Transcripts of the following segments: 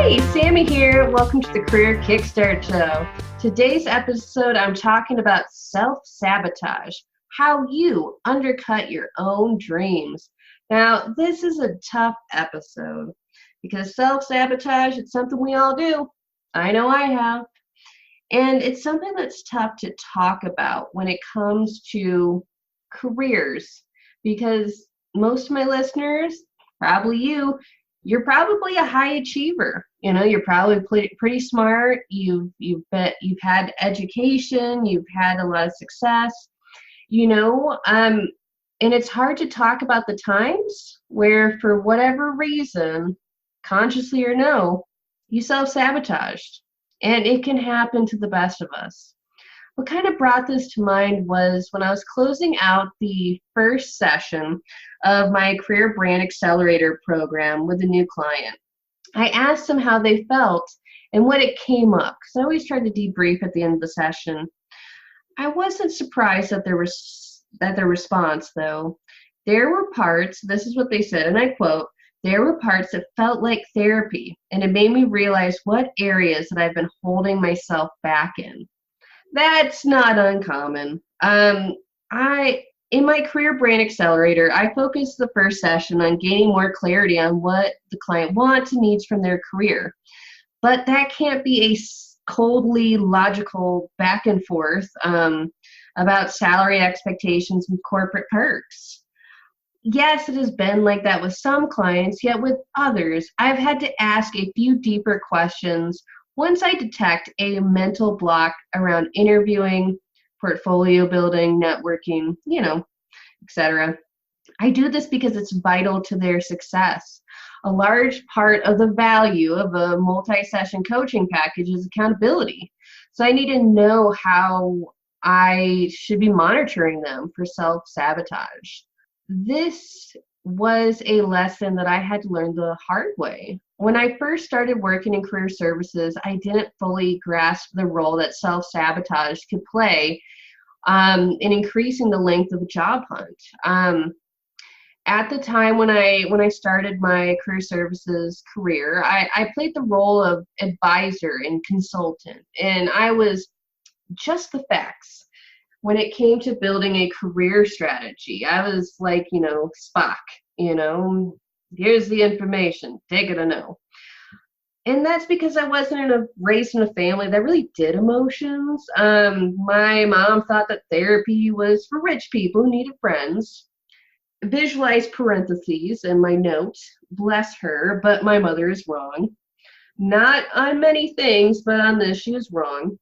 Hey, Sami here. Welcome to the Career Kickstart Show. Today's episode, I'm talking about self-sabotage, how you undercut your own dreams. Now, this is a tough episode because self-sabotage, it's something we all do. I know I have. And it's something that's tough to talk about when it comes to careers because most of my listeners, probably you're probably a high achiever. You know, you're probably pretty smart. You've had education. You've had a lot of success. And it's hard to talk about the times where, for whatever reason, consciously or no, you self-sabotaged, and it can happen to the best of us. What kind of brought this to mind was when I was closing out the first session of my Career Brand Accelerator program with a new client. I asked them how they felt and what it came up, because I always try to debrief at the end of the session. I wasn't surprised at their response, though. There were parts, this is what they said, and I quote, "There were parts that felt like therapy, and it made me realize what areas that I've been holding myself back in." That's not uncommon. In my Career Brand Accelerator, I focused the first session on gaining more clarity on what the client wants and needs from their career. But that can't be a coldly logical back and forth about salary expectations and corporate perks. Yes, it has been like that with some clients, yet with others, I've had to ask a few deeper questions once I detect a mental block around interviewing, portfolio building, networking, etc. I do this because it's vital to their success. A large part of the value of a multi-session coaching package is accountability. So I need to know how I should be monitoring them for self-sabotage. This was a lesson that I had to learn the hard way. When I first started working in career services, I didn't fully grasp the role that self-sabotage could play in increasing the length of a job hunt. At the time when I started my career services career, I played the role of advisor and consultant, and I was just the facts. When it came to building a career strategy, I was like, Spock, here's the information, take it or no. And that's because I wasn't raised in a family that really did emotions. My mom thought that therapy was for rich people who needed friends. Visualize parentheses in my note, bless her, but my mother is wrong. Not on many things, but on this, she is wrong.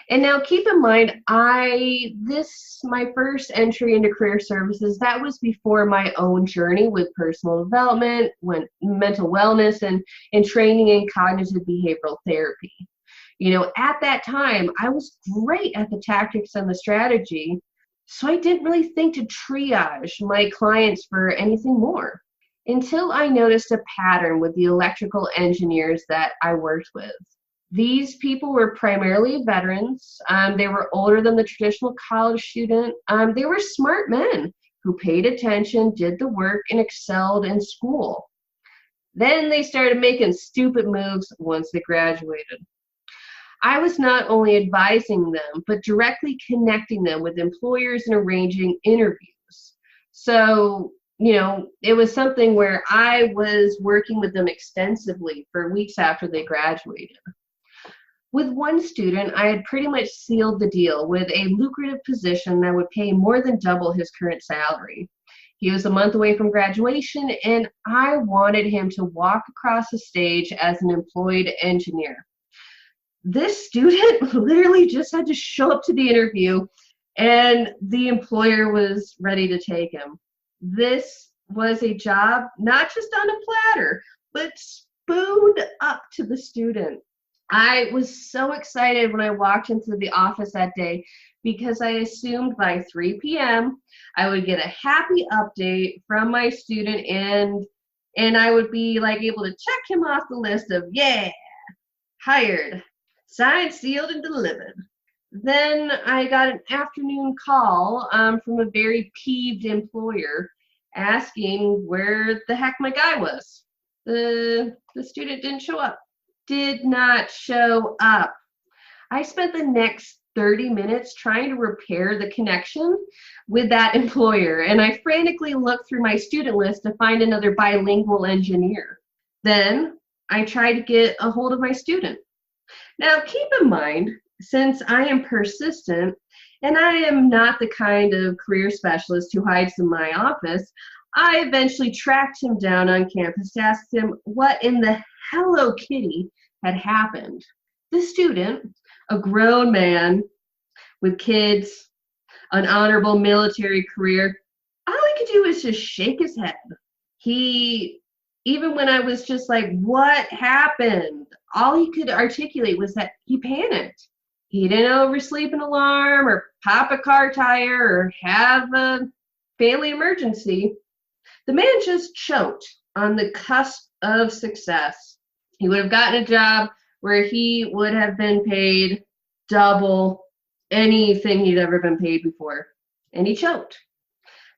And now keep in mind, my first entry into career services, that was before my own journey with personal development, mental wellness, and training in cognitive behavioral therapy. At that time, I was great at the tactics and the strategy, so I didn't really think to triage my clients for anything more until I noticed a pattern with the electrical engineers that I worked with. These people were primarily veterans. They were older than the traditional college student. They were smart men who paid attention, did the work, and excelled in school. Then they started making stupid moves once they graduated. I was not only advising them, but directly connecting them with employers and arranging interviews. So, it was something where I was working with them extensively for weeks after they graduated. With one student, I had pretty much sealed the deal with a lucrative position that would pay more than double his current salary. He was a month away from graduation, and I wanted him to walk across the stage as an employed engineer. This student literally just had to show up to the interview, and the employer was ready to take him. This was a job not just on a platter, but spooned up to the student. I was so excited when I walked into the office that day because I assumed by 3 p.m. I would get a happy update from my student, and I would be able to check him off the list of, yeah, hired, signed, sealed, and delivered. Then I got an afternoon call from a very peeved employer asking where the heck my guy was. The student didn't show up. did not show up. I spent the next 30 minutes trying to repair the connection with that employer, and I frantically looked through my student list to find another bilingual engineer. Then I tried to get a hold of my student. Now, keep in mind, since I am persistent and I am not the kind of career specialist who hides in my office, I eventually tracked him down on campus to ask him what in the Hello Kitty had happened. The student, a grown man with kids, an honorable military career, all he could do was just shake his head. Even when I was just like, what happened? All he could articulate was that he panicked. He didn't oversleep an alarm or pop a car tire or have a family emergency. The man just choked on the cusp of success. He would have gotten a job where he would have been paid double anything he'd ever been paid before. And he choked.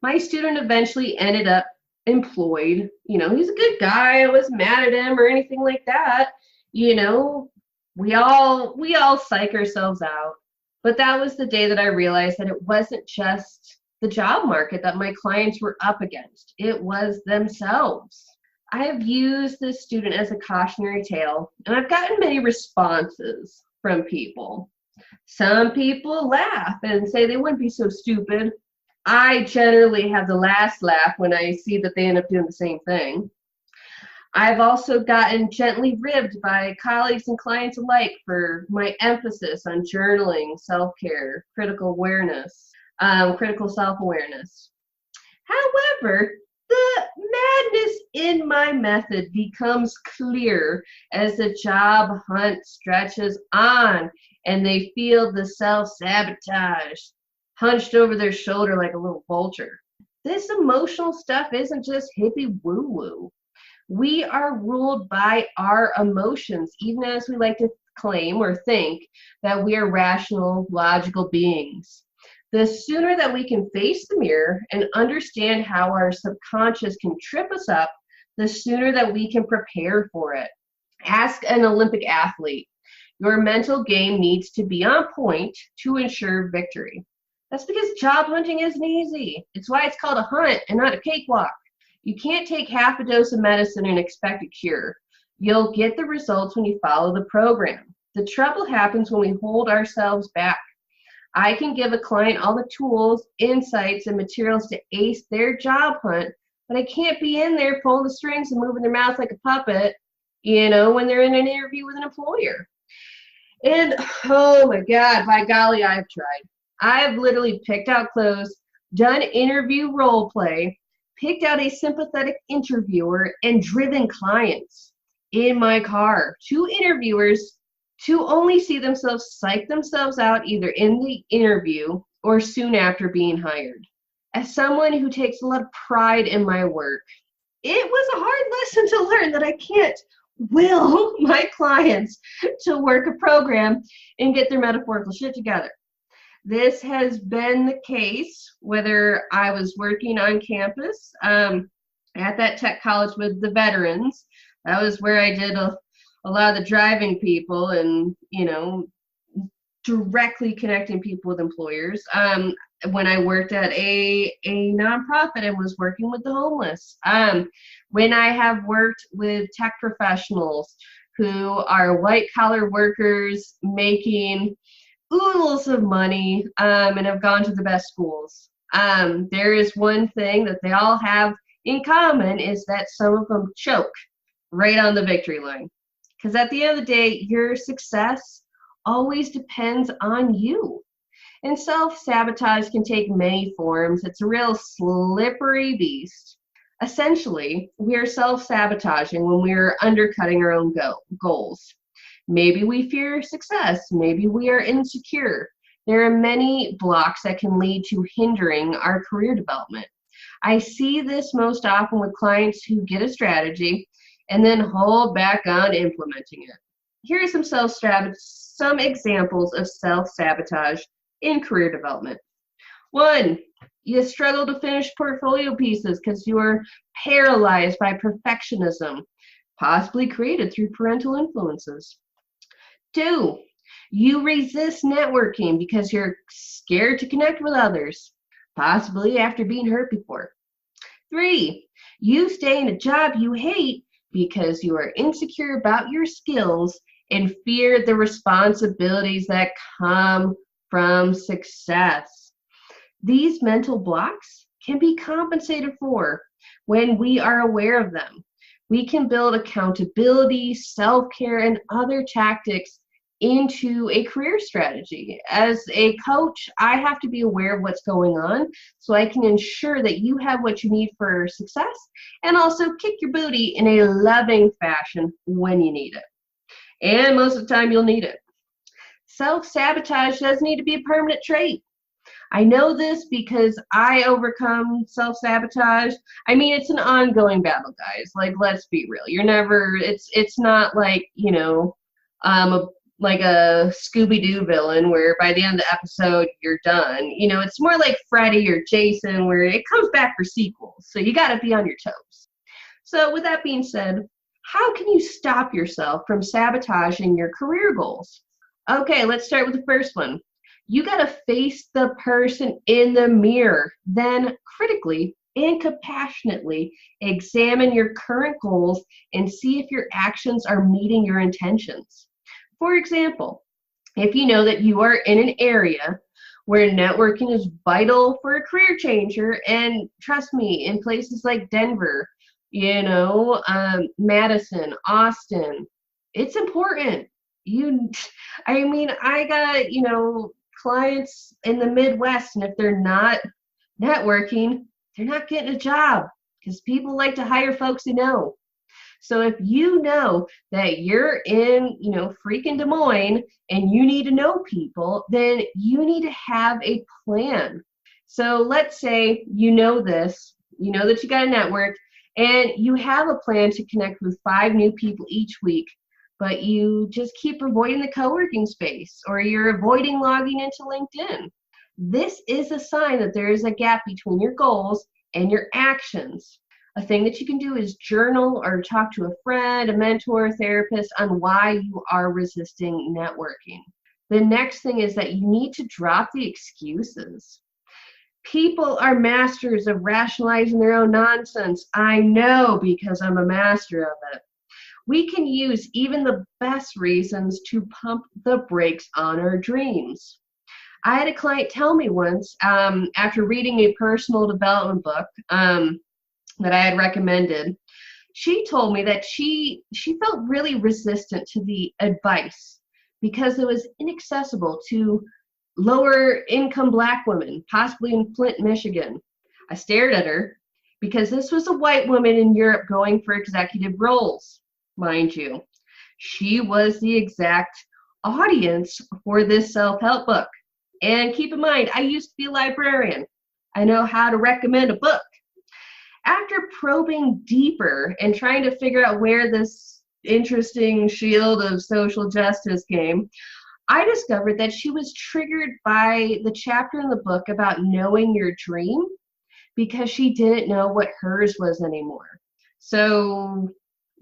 My student eventually ended up employed. He's a good guy. I wasn't mad at him or anything like that. We all psych ourselves out. But that was the day that I realized that it wasn't just the job market that my clients were up against. It was themselves. I have used this student as a cautionary tale, and I've gotten many responses from people. Some people laugh and say they wouldn't be so stupid. I generally have the last laugh when I see that they end up doing the same thing. I've also gotten gently ribbed by colleagues and clients alike for my emphasis on journaling, self-care, critical self-awareness. However, the madness in my method becomes clear as the job hunt stretches on and they feel the self-sabotage hunched over their shoulder like a little vulture. This emotional stuff isn't just hippie woo-woo. We are ruled by our emotions, even as we like to claim or think that we are rational, logical beings. The sooner that we can face the mirror and understand how our subconscious can trip us up, the sooner that we can prepare for it. Ask an Olympic athlete. Your mental game needs to be on point to ensure victory. That's because job hunting isn't easy. It's why it's called a hunt and not a cakewalk. You can't take half a dose of medicine and expect a cure. You'll get the results when you follow the program. The trouble happens when we hold ourselves back. I can give a client all the tools, insights, and materials to ace their job hunt, but I can't be in there pulling the strings and moving their mouth like a puppet, when they're in an interview with an employer. And oh my God, by golly, I've tried. I've literally picked out clothes, done interview role play, picked out a sympathetic interviewer, and driven clients in my car to interviewers to only see themselves psych themselves out either in the interview or soon after being hired. As someone who takes a lot of pride in my work, it was a hard lesson to learn that I can't will my clients to work a program and get their metaphorical shit together. This has been the case whether I was working on campus at that tech college with the veterans. That was where I did a lot of the driving people and, directly connecting people with employers. When I worked at a nonprofit and was working with the homeless. When I have worked with tech professionals who are white collar workers making oodles of money and have gone to the best schools. There is one thing that they all have in common is that some of them choke right on the victory line. Because at the end of the day, your success always depends on you. And self-sabotage can take many forms. It's a real slippery beast. Essentially, we are self-sabotaging when we are undercutting our own goals. Maybe we fear success. Maybe we are insecure. There are many blocks that can lead to hindering our career development. I see this most often with clients who get a strategy and then hold back on implementing it. Here are some examples of self-sabotage in career development. 1, you struggle to finish portfolio pieces because you are paralyzed by perfectionism. possibly created through parental influences. 2, you resist networking because you're scared to connect with others, possibly after being hurt before. 3, you stay in a job you hate because you are insecure about your skills and fear the responsibilities that come from success. These mental blocks can be compensated for when we are aware of them. We can build accountability, self-care, and other tactics into a career strategy. As a coach, I have to be aware of what's going on so I can ensure that you have what you need for success and also kick your booty in a loving fashion when you need it. And most of the time, you'll need it. Self-sabotage doesn't need to be a permanent trait. I know this because I overcome self-sabotage. I mean, it's an ongoing battle, guys. Like, let's be real. You're never, it's not like, like a Scooby-Doo villain where by the end of the episode, you're done. It's more like Freddy or Jason where it comes back for sequels. So you got to be on your toes. So with that being said, how can you stop yourself from sabotaging your career goals? Okay, let's start with the first one. You got to face the person in the mirror, then critically and compassionately examine your current goals and see if your actions are meeting your intentions. For example, if you know that you are in an area where networking is vital for a career changer, and trust me, in places like Denver, Madison, Austin, it's important. I got, clients in the Midwest, and if they're not networking, they're not getting a job because people like to hire folks who know. So if you know that you're in, freaking Des Moines and you need to know people, then you need to have a plan. So let's say you know this, you know that you got a network, and you have a plan to connect with 5 new people each week, but you just keep avoiding the co-working space or you're avoiding logging into LinkedIn. This is a sign that there is a gap between your goals and your actions. A thing that you can do is journal or talk to a friend, a mentor, a therapist on why you are resisting networking. The next thing is that you need to drop the excuses. People are masters of rationalizing their own nonsense. I know because I'm a master of it. We can use even the best reasons to pump the brakes on our dreams. I had a client tell me once, after reading a personal development book that I had recommended, she told me that she felt really resistant to the advice because it was inaccessible to lower income Black women, possibly in Flint, Michigan. I stared at her because this was a white woman in Europe going for executive roles, mind you. She was the exact audience for this self-help book. And keep in mind, I used to be a librarian. I know how to recommend a book. After probing deeper and trying to figure out where this interesting shield of social justice came, I discovered that she was triggered by the chapter in the book about knowing your dream because she didn't know what hers was anymore. So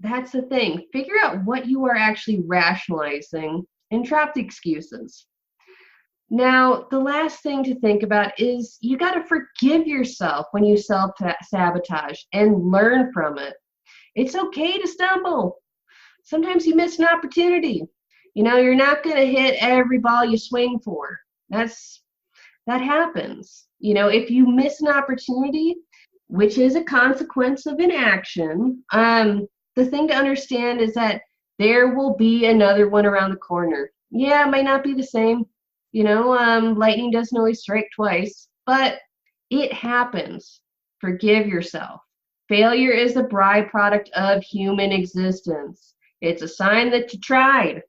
that's the thing. Figure out what you are actually rationalizing and drop the excuses. Now, the last thing to think about is you got to forgive yourself when you self-sabotage and learn from it. It's okay to stumble. Sometimes you miss an opportunity. You're not going to hit every ball you swing for. That happens. If you miss an opportunity, which is a consequence of inaction, the thing to understand is that there will be another one around the corner. Yeah, it might not be the same. Lightning doesn't always strike twice, but it happens. Forgive yourself. Failure is a byproduct of human existence. It's a sign that you tried.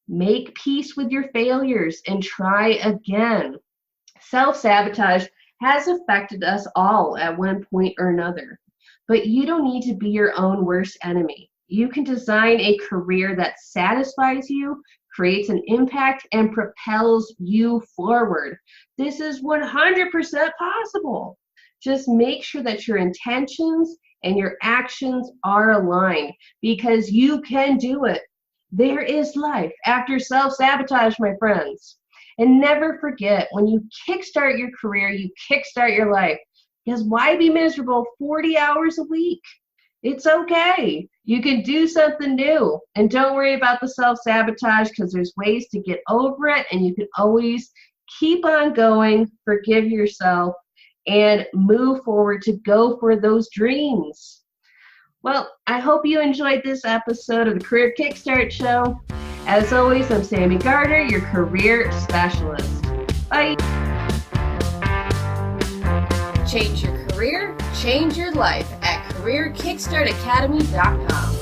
Make peace with your failures and try again. Self-sabotage has affected us all at one point or another, but you don't need to be your own worst enemy. You can design a career that satisfies you, creates an impact, and propels you forward. This is 100% possible. Just make sure that your intentions and your actions are aligned, because you can do it. There is life after self-sabotage, my friends. And never forget, when you kickstart your career, you kickstart your life. Because why be miserable 40 hours a week? It's okay. You can do something new. And don't worry about the self-sabotage, because there's ways to get over it, and you can always keep on going, forgive yourself, and move forward to go for those dreams. Well, I hope you enjoyed this episode of the Career Kickstart Show. As always, I'm Sami Gardner, your career specialist. Bye. Change your career, change your life at CareerKickstartAcademy.com.